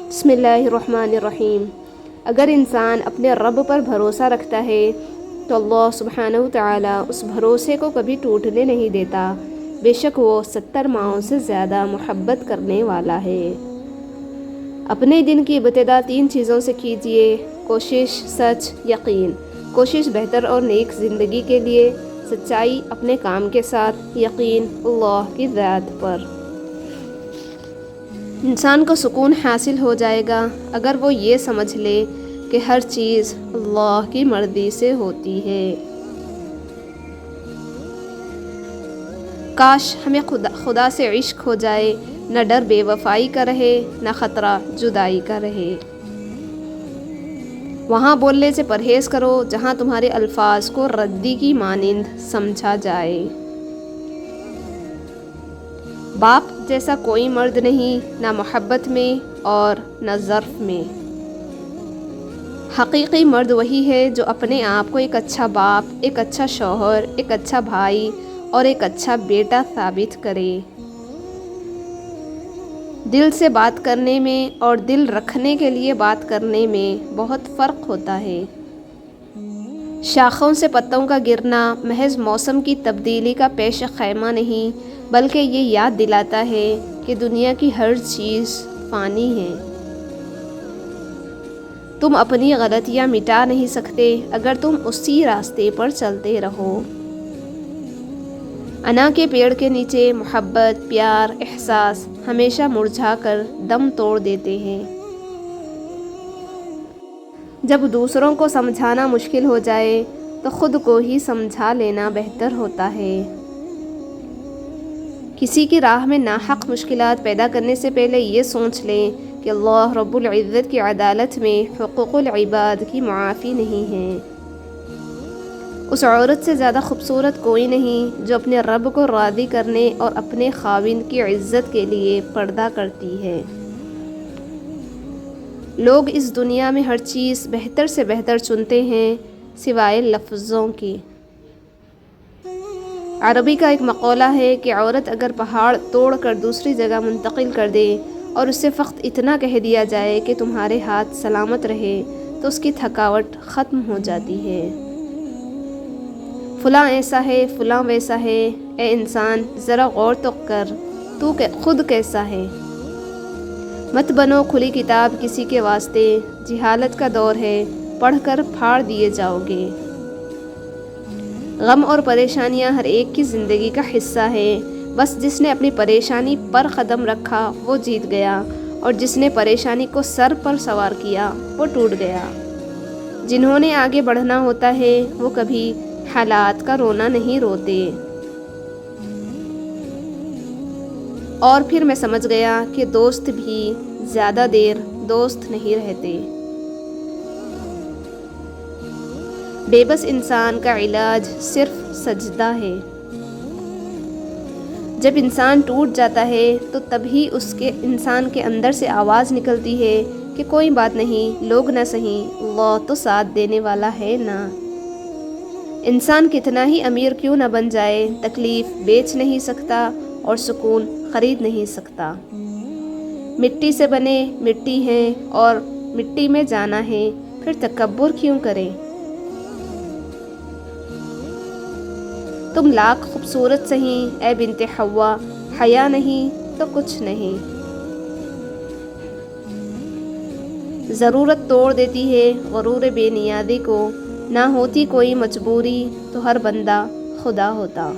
بسم اللہ الرحمن الرحیم۔ اگر انسان اپنے رب پر بھروسہ رکھتا ہے تو اللہ سبحانہ وتعالی اس بھروسے کو کبھی ٹوٹنے نہیں دیتا۔ بے شک وہ 70 ماؤں سے زیادہ محبت کرنے والا ہے۔ اپنے دن کی ابتدا 3 چیزوں سے کیجیے: کوشش، سچ، یقین۔ کوشش بہتر اور نیک زندگی کے لیے، سچائی اپنے کام کے ساتھ، یقین اللہ کی ذات پر۔ انسان کو سکون حاصل ہو جائے گا اگر وہ یہ سمجھ لے کہ ہر چیز اللہ کی مرضی سے ہوتی ہے۔ کاش ہمیں خدا سے عشق ہو جائے، نہ ڈر بے وفائی کا رہے، نہ خطرہ جدائی کا رہے۔ وہاں بولنے سے پرہیز کرو جہاں تمہارے الفاظ کو ردی کی مانند سمجھا جائے۔ باپ جیسا کوئی مرد نہیں، نہ محبت میں اور نہ ظرف میں۔ حقیقی مرد وہی ہے جو اپنے آپ کو ایک اچھا باپ، ایک اچھا شوہر، ایک اچھا بھائی اور ایک اچھا بیٹا ثابت کرے۔ دل سے بات کرنے میں اور دل رکھنے کے لیے بات کرنے میں بہت فرق ہوتا ہے۔ شاخوں سے پتوں کا گرنا محض موسم کی تبدیلی کا پیش خیمہ نہیں، بلکہ یہ یاد دلاتا ہے کہ دنیا کی ہر چیز فانی ہے۔ تم اپنی غلطیاں مٹا نہیں سکتے اگر تم اسی راستے پر چلتے رہو۔ انا کے پیڑ کے نیچے محبت، پیار، احساس ہمیشہ مرجھا کر دم توڑ دیتے ہیں۔ جب دوسروں کو سمجھانا مشکل ہو جائے تو خود کو ہی سمجھا لینا بہتر ہوتا ہے۔ کسی کی راہ میں ناحق مشکلات پیدا کرنے سے پہلے یہ سوچ لیں کہ اللہ رب العزت کی عدالت میں حقوق العباد کی معافی نہیں ہے۔ اس عورت سے زیادہ خوبصورت کوئی نہیں جو اپنے رب کو راضی کرنے اور اپنے خاوند کی عزت کے لیے پردہ کرتی ہے۔ لوگ اس دنیا میں ہر چیز بہتر سے بہتر چنتے ہیں سوائے لفظوں کی۔ عربی کا ایک مقولہ ہے کہ عورت اگر پہاڑ توڑ کر دوسری جگہ منتقل کر دے اور اس سے فقط اتنا کہہ دیا جائے کہ تمہارے ہاتھ سلامت رہے تو اس کی تھکاوٹ ختم ہو جاتی ہے۔ فلاں ایسا ہے، فلاں ویسا ہے۔ اے انسان ذرا غور تو کر، تو خود کیسا ہے؟ مت بنو کھلی کتاب کسی کے واسطے، جہالت کا دور ہے، پڑھ کر پھاڑ دیے جاؤ گے۔ غم اور پریشانیاں ہر ایک کی زندگی کا حصہ ہے، بس جس نے اپنی پریشانی پر قدم رکھا وہ جیت گیا، اور جس نے پریشانی کو سر پر سوار کیا وہ ٹوٹ گیا۔ جنہوں نے آگے بڑھنا ہوتا ہے وہ کبھی حالات کا رونا نہیں روتے۔ اور پھر میں سمجھ گیا کہ دوست بھی زیادہ دیر دوست نہیں رہتے۔ بے بس انسان کا علاج صرف سجدہ ہے۔ جب انسان ٹوٹ جاتا ہے تو تبھی انسان کے اندر سے آواز نکلتی ہے کہ کوئی بات نہیں، لوگ نہ سہیں، اللہ تو ساتھ دینے والا ہے نا۔ انسان کتنا ہی امیر کیوں نہ بن جائے، تکلیف بیچ نہیں سکتا اور سکون خرید نہیں سکتا۔ مٹی سے بنے مٹی ہیں اور مٹی میں جانا ہے، پھر تکبر کیوں کریں؟ تم لاکھ خوبصورت سہیں اے بنت حوا، حیا نہیں تو کچھ نہیں۔ ضرورت توڑ دیتی ہے غرور بے نیازی کو، نہ ہوتی کوئی مجبوری تو ہر بندہ خدا ہوتا۔